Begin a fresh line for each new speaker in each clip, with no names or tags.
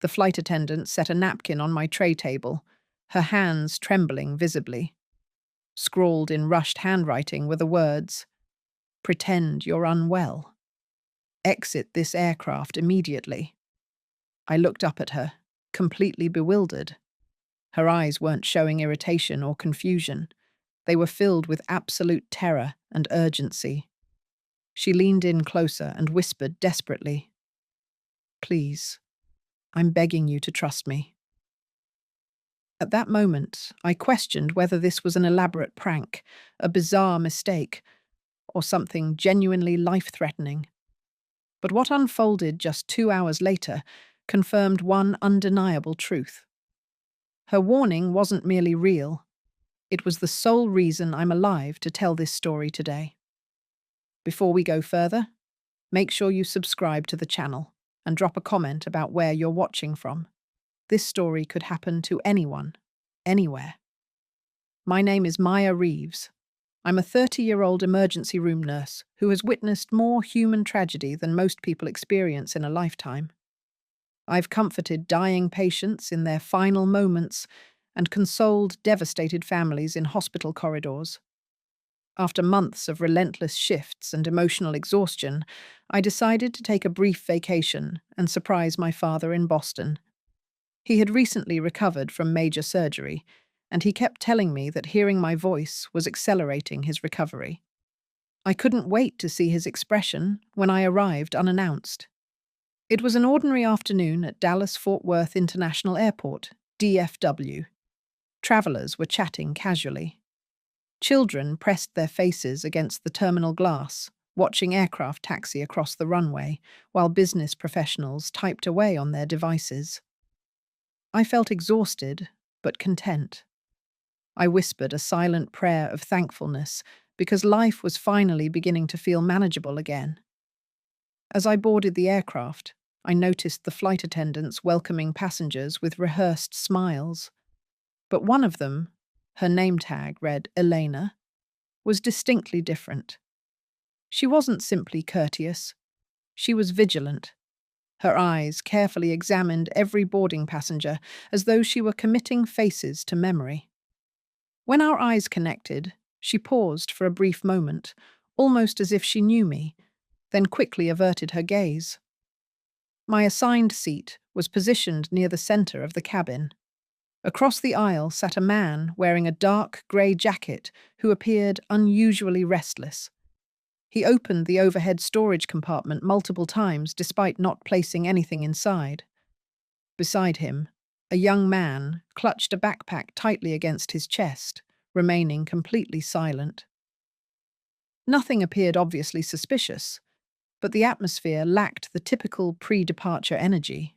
The flight attendant set a napkin on my tray table, her hands trembling visibly. Scrawled in rushed handwriting were the words, "Pretend you're unwell. Exit this aircraft immediately." I looked up at her, completely bewildered. Her eyes weren't showing irritation or confusion. They were filled with absolute terror and urgency. She leaned in closer and whispered desperately, "Please, I'm begging you to trust me." At that moment, I questioned whether this was an elaborate prank, a bizarre mistake, or something genuinely life-threatening. But what unfolded just 2 hours later confirmed one undeniable truth. Her warning wasn't merely real. It was the sole reason I'm alive to tell this story today. Before we go further, make sure you subscribe to the channel and drop a comment about where you're watching from. This story could happen to anyone, anywhere. My name is Maya Reeves. I'm a 30-year-old emergency room nurse who has witnessed more human tragedy than most people experience in a lifetime. I've comforted dying patients in their final moments and consoled devastated families in hospital corridors. After months of relentless shifts and emotional exhaustion, I decided to take a brief vacation and surprise my father in Boston. He had recently recovered from major surgery, and he kept telling me that hearing my voice was accelerating his recovery. I couldn't wait to see his expression when I arrived unannounced. It was an ordinary afternoon at Dallas-Fort Worth International Airport, DFW. Travelers were chatting casually. Children pressed their faces against the terminal glass, watching aircraft taxi across the runway, while business professionals typed away on their devices. I felt exhausted, but content. I whispered a silent prayer of thankfulness because life was finally beginning to feel manageable again. As I boarded the aircraft, I noticed the flight attendants welcoming passengers with rehearsed smiles. But one of them, her name tag read Elena, was distinctly different. She wasn't simply courteous. She was vigilant. Her eyes carefully examined every boarding passenger as though she were committing faces to memory. When our eyes connected, she paused for a brief moment, almost as if she knew me, then quickly averted her gaze. My assigned seat was positioned near the center of the cabin. Across the aisle sat a man wearing a dark grey jacket who appeared unusually restless. He opened the overhead storage compartment multiple times despite not placing anything inside. Beside him, a young man clutched a backpack tightly against his chest, remaining completely silent. Nothing appeared obviously suspicious, but the atmosphere lacked the typical pre-departure energy.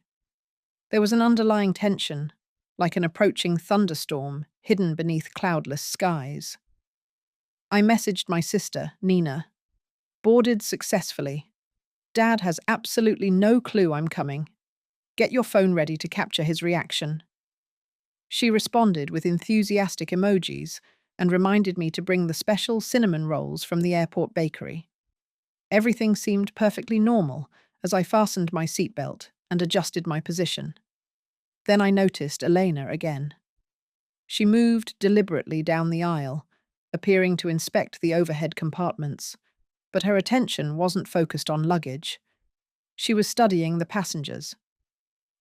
There was an underlying tension, like an approaching thunderstorm hidden beneath cloudless skies. I messaged my sister, Nina. "Boarded successfully. Dad has absolutely no clue I'm coming. Get your phone ready to capture his reaction." She responded with enthusiastic emojis and reminded me to bring the special cinnamon rolls from the airport bakery. Everything seemed perfectly normal as I fastened my seatbelt and adjusted my position. Then I noticed Elena again. She moved deliberately down the aisle, appearing to inspect the overhead compartments, but her attention wasn't focused on luggage. She was studying the passengers.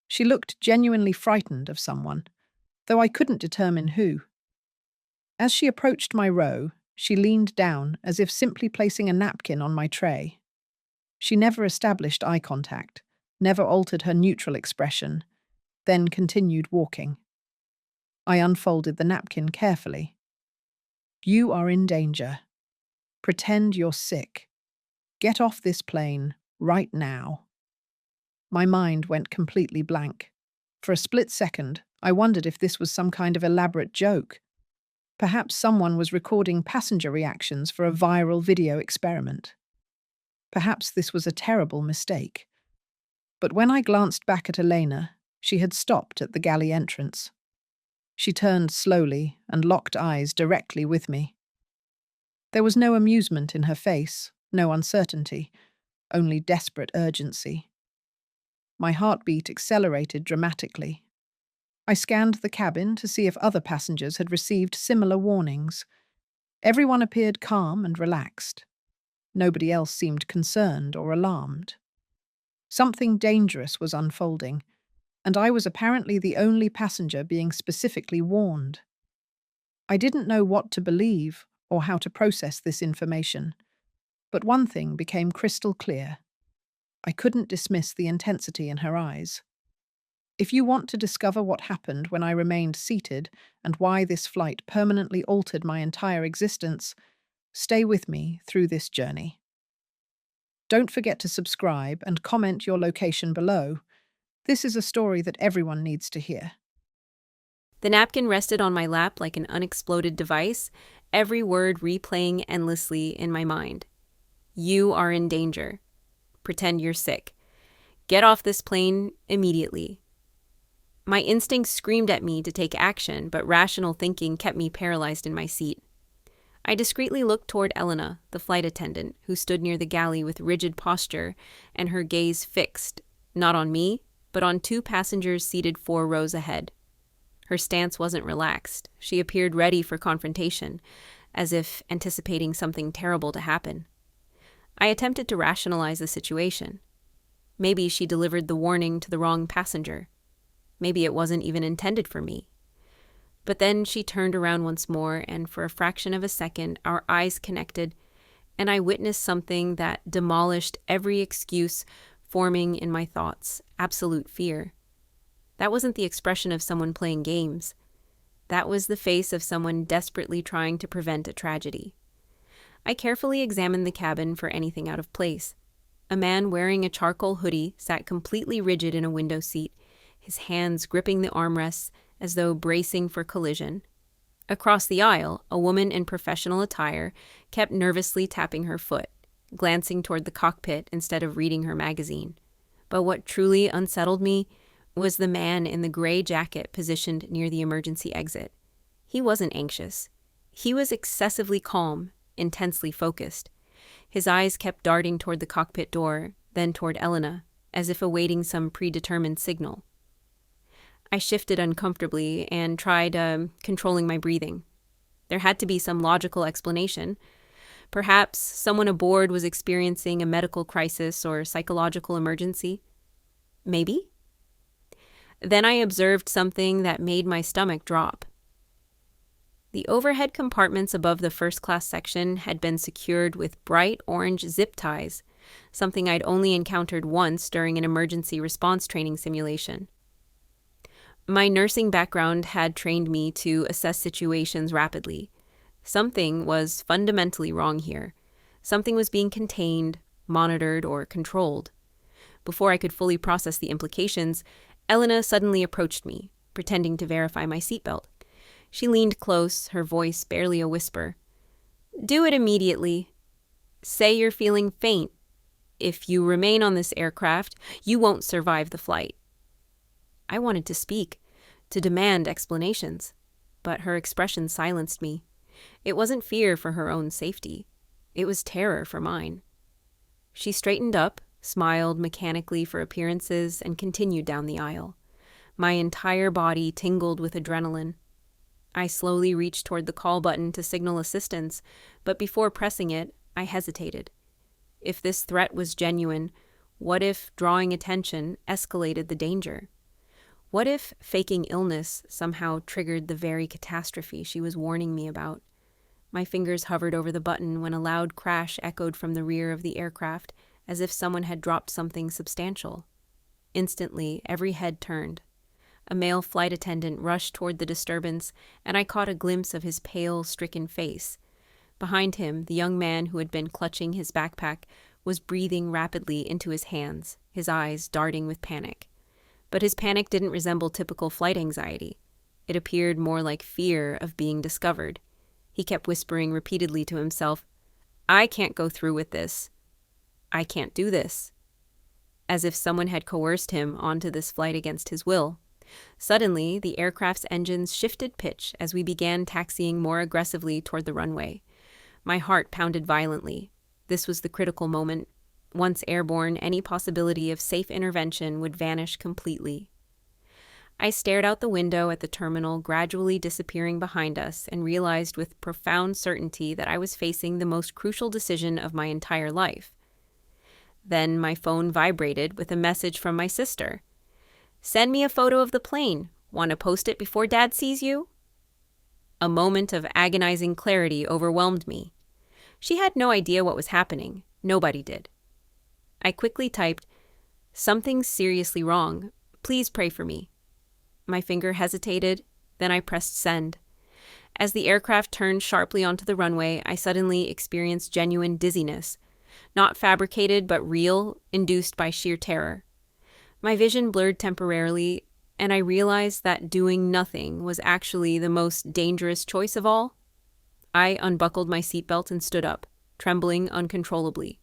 She looked genuinely frightened of someone, though I couldn't determine who. As she approached my row, she leaned down as if simply placing a napkin on my tray. She never established eye contact, never altered her neutral expression, then continued walking. I unfolded the napkin carefully. "You are in danger. Pretend you're sick. Get off this plane right now." My mind went completely blank. For a split second, I wondered if this was some kind of elaborate joke. Perhaps someone was recording passenger reactions for a viral video experiment. Perhaps this was a terrible mistake. But when I glanced back at Elena, she had stopped at the galley entrance. She turned slowly and locked eyes directly with me. There was no amusement in her face, no uncertainty, only desperate urgency. My heartbeat accelerated dramatically. I scanned the cabin to see if other passengers had received similar warnings. Everyone appeared calm and relaxed. Nobody else seemed concerned or alarmed. Something dangerous was unfolding, and I was apparently the only passenger being specifically warned. I didn't know what to believe or how to process this information, but one thing became crystal clear. I couldn't dismiss the intensity in her eyes. If you want to discover what happened when I remained seated and why this flight permanently altered my entire existence, stay with me through this journey. Don't forget to subscribe and comment your location below. This is a story that everyone needs to hear.
The napkin rested on my lap like an unexploded device, every word replaying endlessly in my mind. You are in danger. Pretend you're sick. Get off this plane immediately. My instincts screamed at me to take action, but rational thinking kept me paralyzed in my seat. I discreetly looked toward Elena, the flight attendant, who stood near the galley with rigid posture and her gaze fixed, not on me, but on two passengers seated 4 rows ahead. Her stance wasn't relaxed. She appeared ready for confrontation, as if anticipating something terrible to happen. I attempted to rationalize the situation. Maybe she delivered the warning to the wrong passenger. Maybe it wasn't even intended for me. But then she turned around once more, and for a fraction of a second, our eyes connected, and I witnessed something that demolished every excuse forming in my thoughts: absolute fear. That wasn't the expression of someone playing games. That was the face of someone desperately trying to prevent a tragedy. I carefully examined the cabin for anything out of place. A man wearing a charcoal hoodie sat completely rigid in a window seat, his hands gripping the armrests as though bracing for collision. Across the aisle, a woman in professional attire kept nervously tapping her foot, glancing toward the cockpit instead of reading her magazine. But what truly unsettled me was the man in the gray jacket positioned near the emergency exit. He wasn't anxious. He was excessively calm, intensely focused. His eyes kept darting toward the cockpit door, then toward Elena, as if awaiting some predetermined signal. I shifted uncomfortably and tried controlling my breathing. There had to be some logical explanation. Perhaps someone aboard was experiencing a medical crisis or psychological emergency. Maybe? Then I observed something that made my stomach drop. The overhead compartments above the first-class section had been secured with bright orange zip ties, something I'd only encountered once during an emergency response training simulation. My nursing background had trained me to assess situations rapidly. Something was fundamentally wrong here. Something was being contained, monitored, or controlled. Before I could fully process the implications, Elena suddenly approached me, pretending to verify my seatbelt. She leaned close, her voice barely a whisper. "Do it immediately. Say you're feeling faint. If you remain on this aircraft, you won't survive the flight." I wanted to speak, to demand explanations, but her expression silenced me. It wasn't fear for her own safety. It was terror for mine. She straightened up, smiled mechanically for appearances, and continued down the aisle. My entire body tingled with adrenaline. I slowly reached toward the call button to signal assistance, but before pressing it, I hesitated. If this threat was genuine, what if drawing attention escalated the danger? What if faking illness somehow triggered the very catastrophe she was warning me about? My fingers hovered over the button when a loud crash echoed from the rear of the aircraft, as if someone had dropped something substantial. Instantly, every head turned. A male flight attendant rushed toward the disturbance, and I caught a glimpse of his pale, stricken face. Behind him, the young man who had been clutching his backpack was breathing rapidly into his hands, his eyes darting with panic. But his panic didn't resemble typical flight anxiety. It appeared more like fear of being discovered. He kept whispering repeatedly to himself, "I can't go through with this. I can't do this." As if someone had coerced him onto this flight against his will. Suddenly, the aircraft's engines shifted pitch as we began taxiing more aggressively toward the runway. My heart pounded violently. This was the critical moment. Once airborne, any possibility of safe intervention would vanish completely. I stared out the window at the terminal gradually disappearing behind us and realized with profound certainty that I was facing the most crucial decision of my entire life. Then my phone vibrated with a message from my sister. "Send me a photo of the plane. Want to post it before Dad sees you?" A moment of agonizing clarity overwhelmed me. She had no idea what was happening. Nobody did. I quickly typed, "Something's seriously wrong. Please pray for me." My finger hesitated, then I pressed send. As the aircraft turned sharply onto the runway, I suddenly experienced genuine dizziness. Not fabricated, but real, induced by sheer terror. My vision blurred temporarily, and I realized that doing nothing was actually the most dangerous choice of all. I unbuckled my seatbelt and stood up, trembling uncontrollably.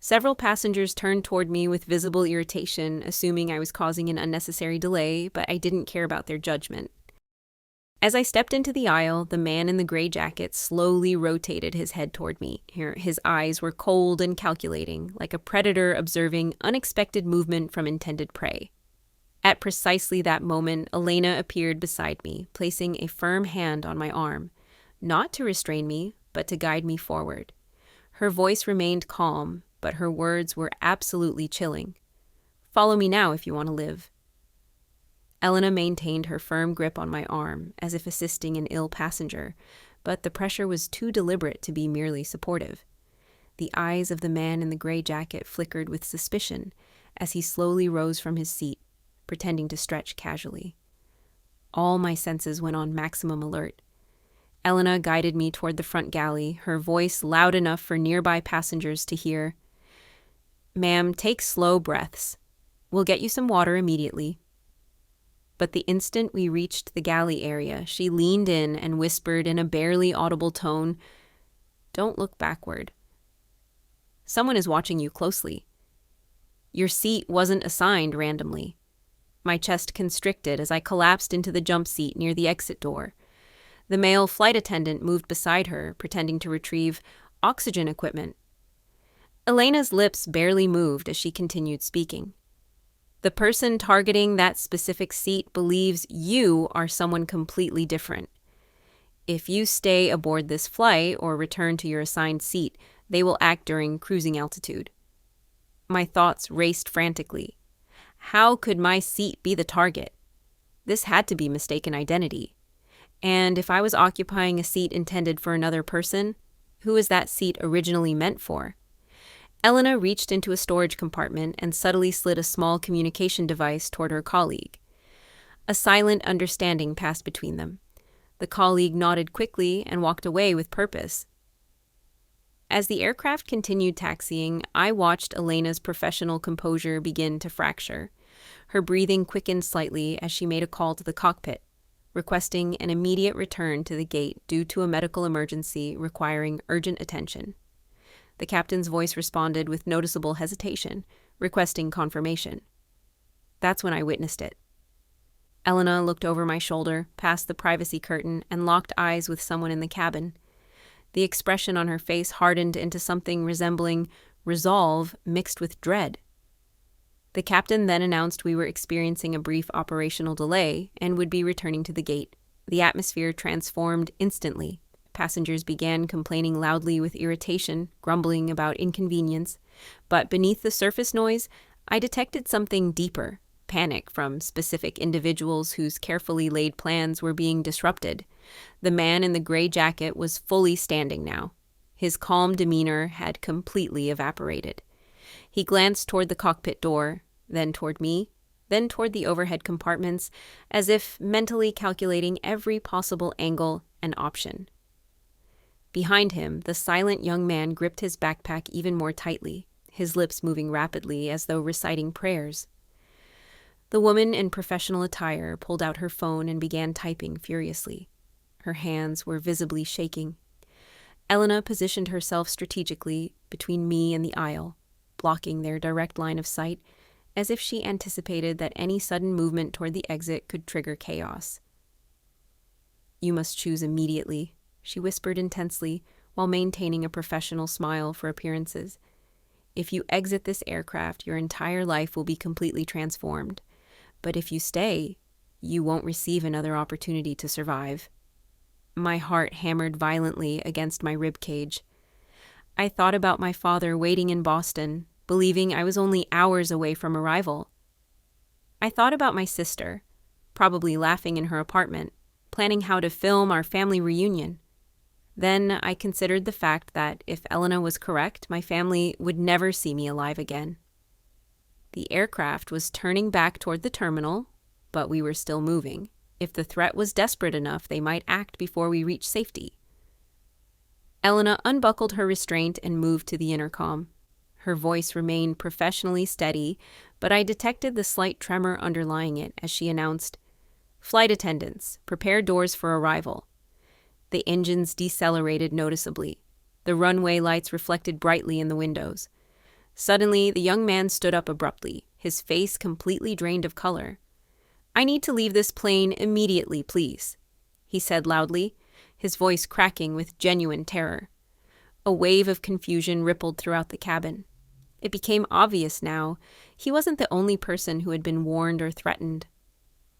Several passengers turned toward me with visible irritation, assuming I was causing an unnecessary delay, but I didn't care about their judgment. As I stepped into the aisle, the man in the gray jacket slowly rotated his head toward me. His eyes were cold and calculating, like a predator observing unexpected movement from intended prey. At precisely that moment, Elena appeared beside me, placing a firm hand on my arm, not to restrain me, but to guide me forward. Her voice remained calm, but her words were absolutely chilling. "Follow me now if you want to live." Elena maintained her firm grip on my arm, as if assisting an ill passenger, but the pressure was too deliberate to be merely supportive. The eyes of the man in the gray jacket flickered with suspicion as he slowly rose from his seat, pretending to stretch casually. All my senses went on maximum alert. Elena guided me toward the front galley, her voice loud enough for nearby passengers to hear. "Ma'am, take slow breaths. We'll get you some water immediately." But the instant we reached the galley area, she leaned in and whispered in a barely audible tone, "Don't look backward. Someone is watching you closely. Your seat wasn't assigned randomly." My chest constricted as I collapsed into the jump seat near the exit door. The male flight attendant moved beside her, pretending to retrieve oxygen equipment. Elena's lips barely moved as she continued speaking. "The person targeting that specific seat believes you are someone completely different. If you stay aboard this flight or return to your assigned seat, they will act during cruising altitude." My thoughts raced frantically. How could my seat be the target? This had to be mistaken identity. And if I was occupying a seat intended for another person, who was that seat originally meant for? Elena reached into a storage compartment and subtly slid a small communication device toward her colleague. A silent understanding passed between them. The colleague nodded quickly and walked away with purpose. As the aircraft continued taxiing, I watched Elena's professional composure begin to fracture. Her breathing quickened slightly as she made a call to the cockpit, requesting an immediate return to the gate due to a medical emergency requiring urgent attention. The captain's voice responded with noticeable hesitation, requesting confirmation. That's when I witnessed it. Elena looked over my shoulder, past the privacy curtain, and locked eyes with someone in the cabin. The expression on her face hardened into something resembling resolve mixed with dread. The captain then announced we were experiencing a brief operational delay and would be returning to the gate. The atmosphere transformed instantly. Passengers began complaining loudly with irritation, grumbling about inconvenience. But beneath the surface noise, I detected something deeper, panic from specific individuals whose carefully laid plans were being disrupted. The man in the gray jacket was fully standing now. His calm demeanor had completely evaporated. He glanced toward the cockpit door, then toward me, then toward the overhead compartments, as if mentally calculating every possible angle and option. Behind him, the silent young man gripped his backpack even more tightly, his lips moving rapidly as though reciting prayers. The woman in professional attire pulled out her phone and began typing furiously. Her hands were visibly shaking. Elena positioned herself strategically between me and the aisle, blocking their direct line of sight, as if she anticipated that any sudden movement toward the exit could trigger chaos. "You must choose immediately," she whispered intensely, while maintaining a professional smile for appearances. If you exit this aircraft, your entire life will be completely transformed. But if you stay, you won't receive another opportunity to survive. My heart hammered violently against my rib cage. I thought about my father waiting in Boston, believing I was only hours away from arrival. I thought about my sister, probably laughing in her apartment, planning how to film our family reunion. Then I considered the fact that if Elena was correct, my family would never see me alive again. The aircraft was turning back toward the terminal, but we were still moving. If the threat was desperate enough, they might act before we reached safety. Elena unbuckled her restraint and moved to the intercom. Her voice remained professionally steady, but I detected the slight tremor underlying it as she announced, "Flight attendants, prepare doors for arrival." The engines decelerated noticeably. The runway lights reflected brightly in the windows. Suddenly, the young man stood up abruptly, his face completely drained of color. "I need to leave this plane immediately, please," he said loudly, his voice cracking with genuine terror. A wave of confusion rippled throughout the cabin. It became obvious now, he wasn't the only person who had been warned or threatened.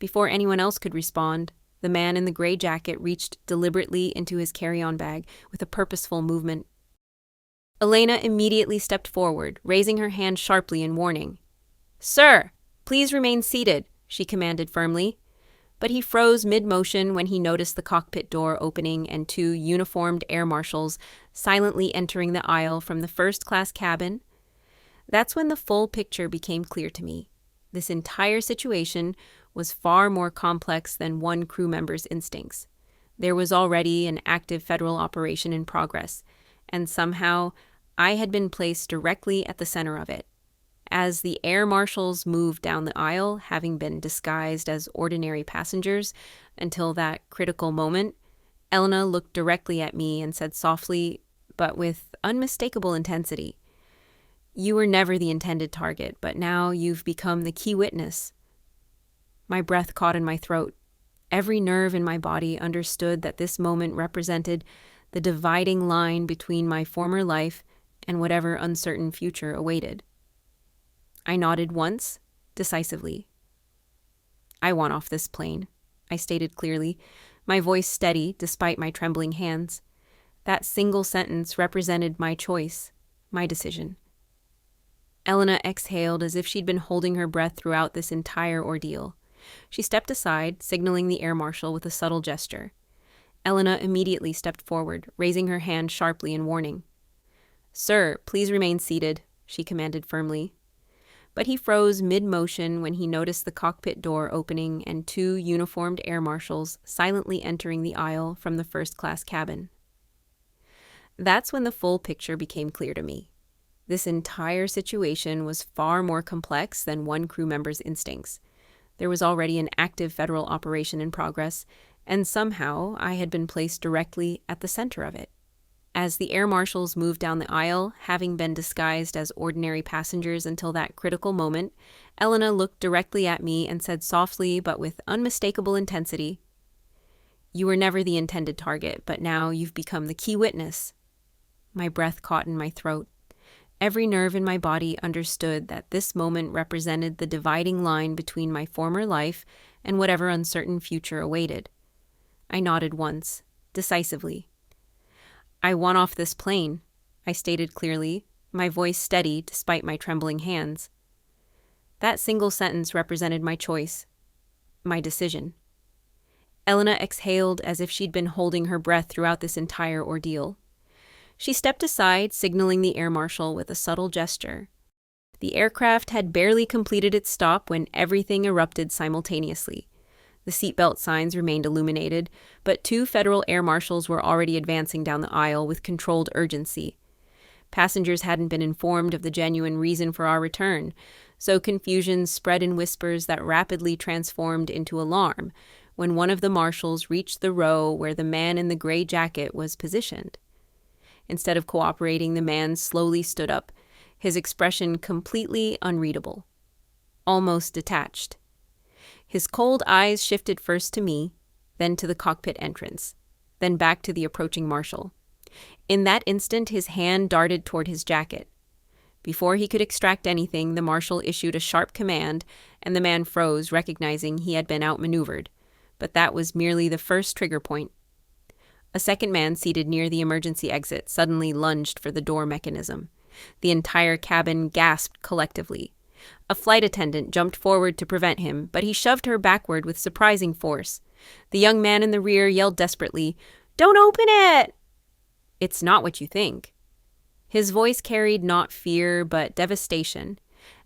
Before anyone else could respond, the man in the gray jacket reached deliberately into his carry-on bag with a purposeful movement. Elena immediately stepped forward, raising her hand sharply in warning. "Sir, please remain seated," she commanded firmly. But he froze mid-motion when he noticed the cockpit door opening and two uniformed air marshals silently entering the aisle from the first-class cabin. That's when the full picture became clear to me. This entire situation was far more complex than one crew member's instincts. There was already an active federal operation in progress, and somehow I had been placed directly at the center of it. As the air marshals moved down the aisle, having been disguised as ordinary passengers until that critical moment, Elena looked directly at me and said softly, but with unmistakable intensity, "You were never the intended target, but now you've become the key witness." My breath caught in my throat. Every nerve in my body understood that this moment represented the dividing line between my former life and whatever uncertain future awaited. I nodded once, decisively. "I want off this plane," I stated clearly, my voice steady despite my trembling hands. That single sentence represented my choice, my decision. Elena exhaled as if she'd been holding her breath throughout this entire ordeal. She stepped aside, signaling the air marshal with a subtle gesture. Elena immediately stepped forward, raising her hand sharply in warning. "Sir, please remain seated," she commanded firmly. But he froze mid-motion when he noticed the cockpit door opening and two uniformed air marshals silently entering the aisle from the first-class cabin. That's when the full picture became clear to me. This entire situation was far more complex than one crew member's instincts. There was already an active federal operation in progress, and somehow I had been placed directly at the center of it. As the air marshals moved down the aisle, having been disguised as ordinary passengers until that critical moment, Elena looked directly at me and said softly but with unmistakable intensity, "You were never the intended target, but now you've become the key witness." My breath caught in my throat. Every nerve in my body understood that this moment represented the dividing line between my former life and whatever uncertain future awaited. I nodded once, decisively. "I want off this plane," I stated clearly, my voice steady despite my trembling hands. That single sentence represented my choice, my decision. Elena exhaled as if she'd been holding her breath throughout this entire ordeal. She stepped aside, signaling the air marshal with a subtle gesture. The aircraft had barely completed its stop when everything erupted simultaneously. The seatbelt signs remained illuminated, but two federal air marshals were already advancing down the aisle with controlled urgency. Passengers hadn't been informed of the genuine reason for our return, so confusion spread in whispers that rapidly transformed into alarm when one of the marshals reached the row where the man in the gray jacket was positioned. Instead of cooperating, the man slowly stood up, his expression completely unreadable, almost detached. His cold eyes shifted first to me, then to the cockpit entrance, then back to the approaching marshal. In that instant, his hand darted toward his jacket. Before he could extract anything, the marshal issued a sharp command, and the man froze, recognizing he had been outmaneuvered. But that was merely the first trigger point. A second man seated near the emergency exit suddenly lunged for the door mechanism. The entire cabin gasped collectively. A flight attendant jumped forward to prevent him, but he shoved her backward with surprising force. The young man in the rear yelled desperately, "Don't open it!" "It's not what you think." His voice carried not fear, but devastation,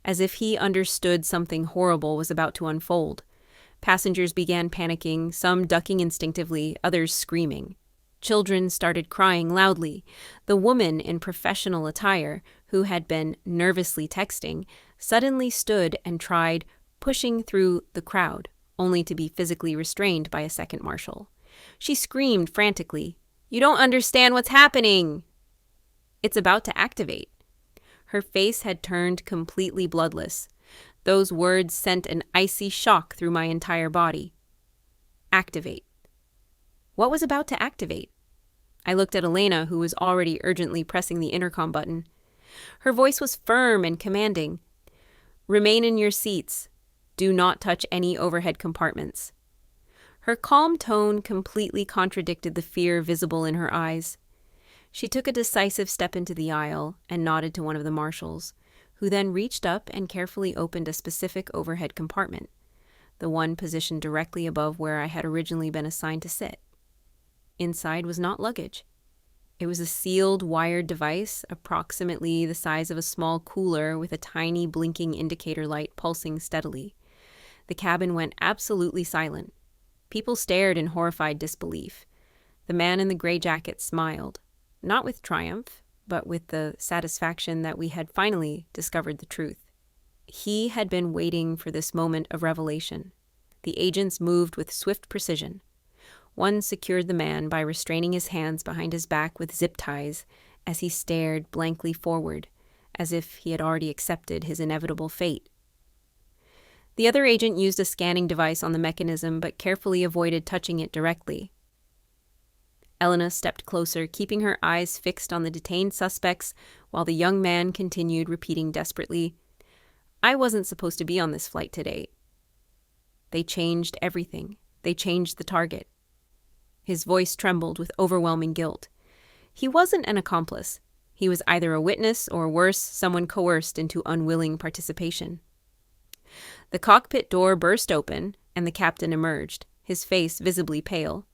as if he understood something horrible was about to unfold. Passengers began panicking, some ducking instinctively, others screaming. Children started crying loudly. The woman in professional attire, who had been nervously texting, suddenly stood and tried pushing through the crowd, only to be physically restrained by a second marshal. She screamed frantically, "You don't understand what's happening!" "It's about to activate." Her face had turned completely bloodless. Those words sent an icy shock through my entire body. Activate. What was about to activate? I looked at Elena, who was already urgently pressing the intercom button. Her voice was firm and commanding. "Remain in your seats. Do not touch any overhead compartments." Her calm tone completely contradicted the fear visible in her eyes. She took a decisive step into the aisle and nodded to one of the marshals, who then reached up and carefully opened a specific overhead compartment, the one positioned directly above where I had originally been assigned to sit. Inside was not luggage. It was a sealed, wired device, approximately the size of a small cooler with a tiny blinking indicator light pulsing steadily. The cabin went absolutely silent. People stared in horrified disbelief. The man in the gray jacket smiled, not with triumph, but with the satisfaction that we had finally discovered the truth. He had been waiting for this moment of revelation. The agents moved with swift precision. One secured the man by restraining his hands behind his back with zip ties as he stared blankly forward, as if he had already accepted his inevitable fate. The other agent used a scanning device on the mechanism but carefully avoided touching it directly. Elena stepped closer, keeping her eyes fixed on the detained suspects, while the young man continued repeating desperately, "I wasn't supposed to be on this flight today." They changed everything. They changed the target. His voice trembled with overwhelming guilt. He wasn't an accomplice. He was either a witness or, worse, someone coerced into unwilling participation. The cockpit door burst open, and the captain emerged, his face visibly pale.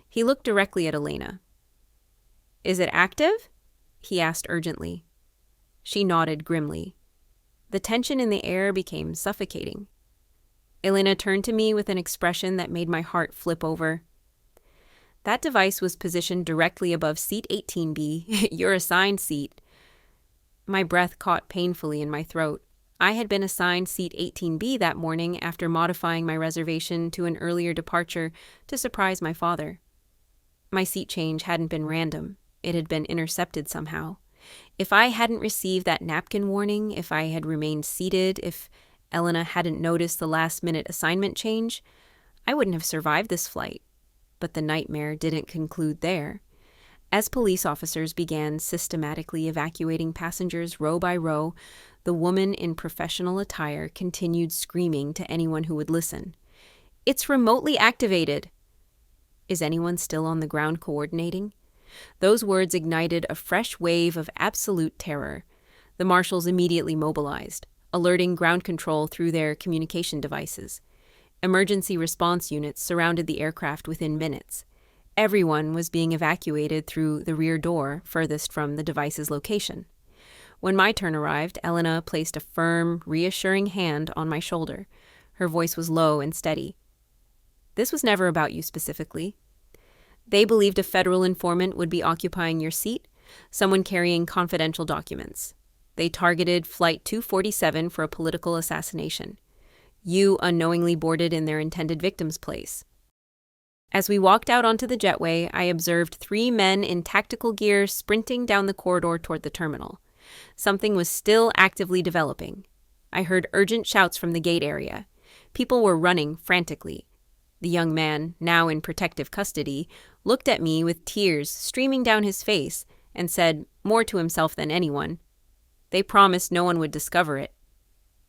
He looked directly at Elena. "Is it active?" he asked urgently. She nodded grimly. The tension in the air became suffocating. Elena turned to me with an expression that made my heart flip over. "That device was positioned directly above seat 18B, your assigned seat." My breath caught painfully in my throat. I had been assigned seat 18B that morning after modifying my reservation to an earlier departure to surprise my father. My seat change hadn't been random. It had been intercepted somehow. If I hadn't received that napkin warning, if I had remained seated, if Elena hadn't noticed the last-minute assignment change, I wouldn't have survived this flight. But the nightmare didn't conclude there. As police officers began systematically evacuating passengers row by row, the woman in professional attire continued screaming to anyone who would listen. "It's remotely activated." Is anyone still on the ground coordinating? Those words ignited a fresh wave of absolute terror. The marshals immediately mobilized, alerting ground control through their communication devices. Emergency response units surrounded the aircraft within minutes. Everyone was being evacuated through the rear door furthest from the device's location. When my turn arrived, Elena placed a firm, reassuring hand on my shoulder. Her voice was low and steady. "This was never about you specifically. They believed a federal informant would be occupying your seat, someone carrying confidential documents. They targeted Flight 247 for a political assassination. You unknowingly boarded in their intended victim's place." As we walked out onto the jetway, I observed 3 men in tactical gear sprinting down the corridor toward the terminal. Something was still actively developing. I heard urgent shouts from the gate area. People were running frantically. The young man, now in protective custody, looked at me with tears streaming down his face and said, more to himself than anyone, They promised no one would discover it.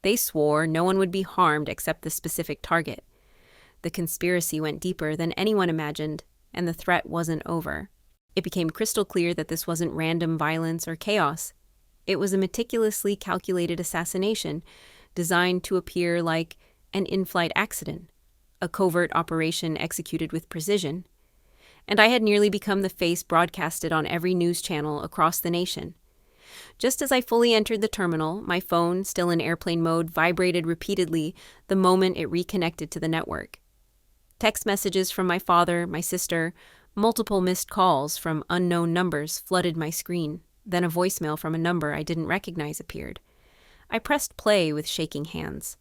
They swore no one would be harmed except the specific target. The conspiracy went deeper than anyone imagined, and the threat wasn't over. It became crystal clear that this wasn't random violence or chaos. It was a meticulously calculated assassination designed to appear like an in-flight accident, a covert operation executed with precision. And I had nearly become the face broadcasted on every news channel across the nation. Just as I fully entered the terminal, my phone, still in airplane mode, vibrated repeatedly the moment it reconnected to the network. Text messages from my father, my sister, multiple missed calls from unknown numbers flooded my screen. Then a voicemail from a number I didn't recognize appeared. I pressed play with shaking hands.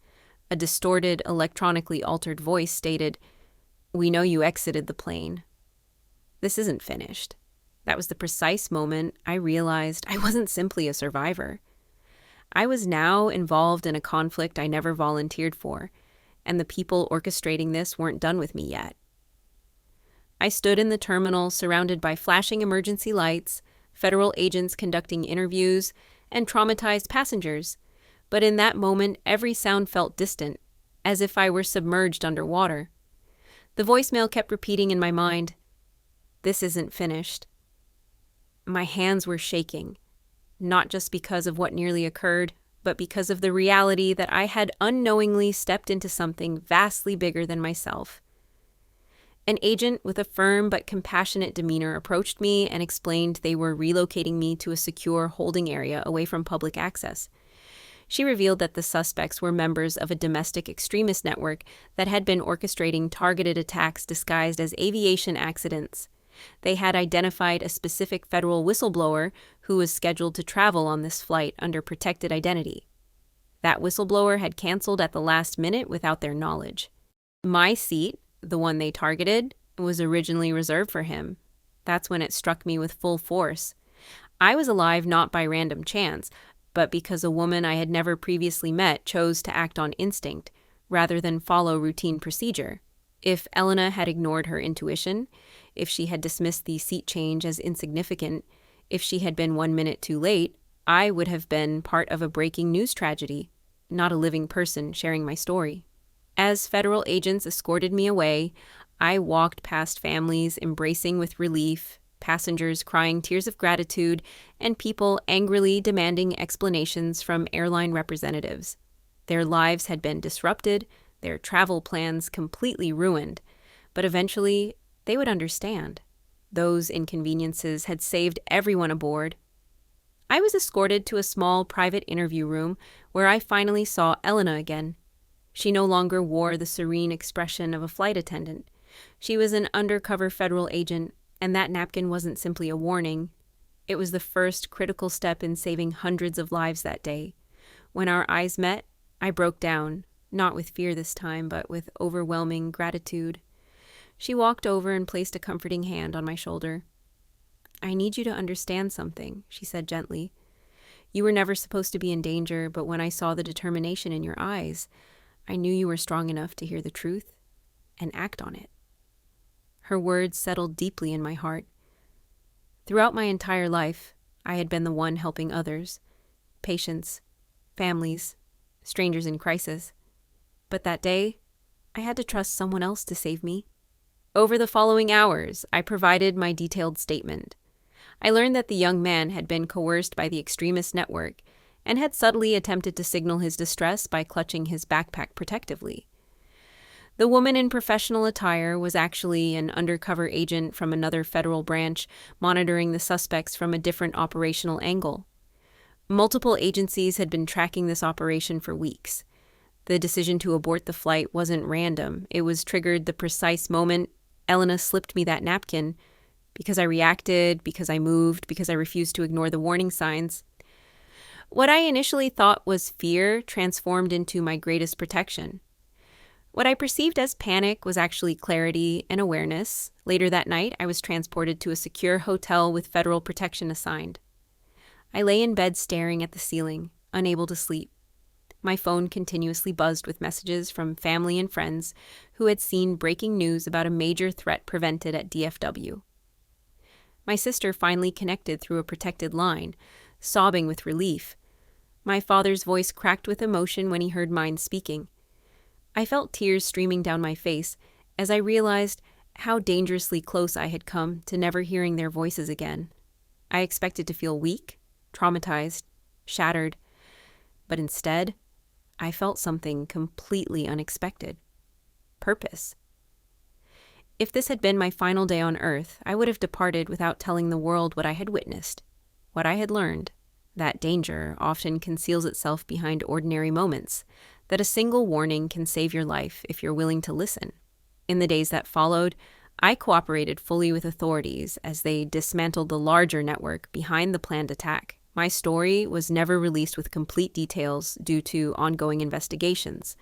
A distorted, electronically altered voice stated, "We know you exited the plane. This isn't finished." That was the precise moment I realized I wasn't simply a survivor. I was now involved in a conflict I never volunteered for, and the people orchestrating this weren't done with me yet. I stood in the terminal surrounded by flashing emergency lights, federal agents conducting interviews, and traumatized passengers. But in that moment, every sound felt distant, as if I were submerged underwater. The voicemail kept repeating in my mind, "This isn't finished." My hands were shaking, not just because of what nearly occurred, but because of the reality that I had unknowingly stepped into something vastly bigger than myself. An agent with a firm but compassionate demeanor approached me and explained they were relocating me to a secure holding area away from public access. She revealed that the suspects were members of a domestic extremist network that had been orchestrating targeted attacks disguised as aviation accidents. They had identified a specific federal whistleblower who was scheduled to travel on this flight under protected identity. That whistleblower had canceled at the last minute without their knowledge. My seat, the one they targeted, was originally reserved for him. That's when it struck me with full force. I was alive not by random chance, but because a woman I had never previously met chose to act on instinct, rather than follow routine procedure. If Elena had ignored her intuition, if she had dismissed the seat change as insignificant, if she had been 1 minute too late, I would have been part of a breaking news tragedy, not a living person sharing my story. As federal agents escorted me away, I walked past families embracing with relief, passengers crying tears of gratitude, and people angrily demanding explanations from airline representatives. Their lives had been disrupted, their travel plans completely ruined, but eventually they would understand. Those inconveniences had saved everyone aboard. I was escorted to a small private interview room where I finally saw Elena again. She no longer wore the serene expression of a flight attendant. She was an undercover federal agent, and that napkin wasn't simply a warning. It was the first critical step in saving hundreds of lives that day. When our eyes met, I broke down, not with fear this time, but with overwhelming gratitude. She walked over and placed a comforting hand on my shoulder. "I need you to understand something," she said gently. "You were never supposed to be in danger, but when I saw the determination in your eyes, I knew you were strong enough to hear the truth and act on it." Her words settled deeply in my heart. Throughout my entire life, I had been the one helping others, patients, families, strangers in crisis. But that day, I had to trust someone else to save me. Over the following hours, I provided my detailed statement. I learned that the young man had been coerced by the extremist network and had subtly attempted to signal his distress by clutching his backpack protectively. The woman in professional attire was actually an undercover agent from another federal branch monitoring the suspects from a different operational angle. Multiple agencies had been tracking this operation for weeks. The decision to abort the flight wasn't random. It was triggered the precise moment Elena slipped me that napkin, because I reacted, because I moved, because I refused to ignore the warning signs. What I initially thought was fear transformed into my greatest protection. What I perceived as panic was actually clarity and awareness. Later that night, I was transported to a secure hotel with federal protection assigned. I lay in bed staring at the ceiling, unable to sleep. My phone continuously buzzed with messages from family and friends who had seen breaking news about a major threat prevented at DFW. My sister finally connected through a protected line, sobbing with relief. My father's voice cracked with emotion when he heard mine speaking. I felt tears streaming down my face as I realized how dangerously close I had come to never hearing their voices again. I expected to feel weak, traumatized, shattered, but instead, I felt something completely unexpected. Purpose. If this had been my final day on Earth, I would have departed without telling the world what I had witnessed, what I had learned, that danger often conceals itself behind ordinary moments, that a single warning can save your life if you're willing to listen. In the days that followed, I cooperated fully with authorities as they dismantled the larger network behind the planned attack. My story was never released with complete details due to ongoing investigations,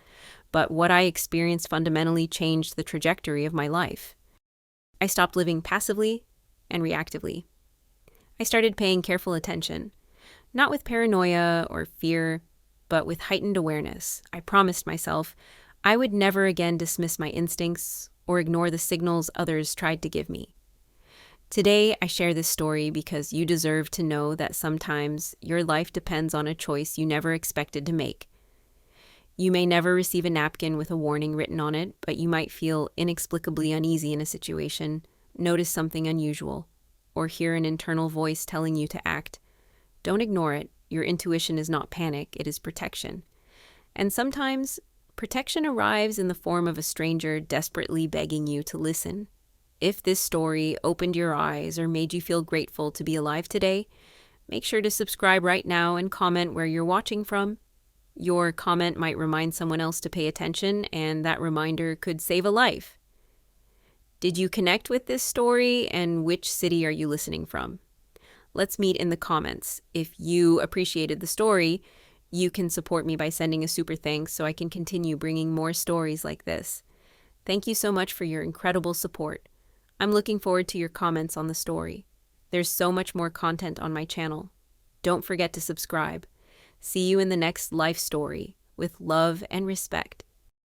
but what I experienced fundamentally changed the trajectory of my life. I stopped living passively and reactively. I started paying careful attention, not with paranoia or fear, but with heightened awareness. I promised myself I would never again dismiss my instincts or ignore the signals others tried to give me. Today, I share this story because you deserve to know that sometimes your life depends on a choice you never expected to make. You may never receive a napkin with a warning written on it, but you might feel inexplicably uneasy in a situation, notice something unusual, or hear an internal voice telling you to act. Don't ignore it. Your intuition is not panic, it is protection. And sometimes, protection arrives in the form of a stranger desperately begging you to listen. If this story opened your eyes or made you feel grateful to be alive today, make sure to subscribe right now and comment where you're watching from. Your comment might remind someone else to pay attention, and that reminder could save a life. Did you connect with this story, and which city are you listening from? Let's meet in the comments. If you appreciated the story, you can support me by sending a super thanks so I can continue bringing more stories like this. Thank you so much for your incredible support. I'm looking forward to your comments on the story. There's so much more content on my channel. Don't forget to subscribe. See you in the next life story with love and respect.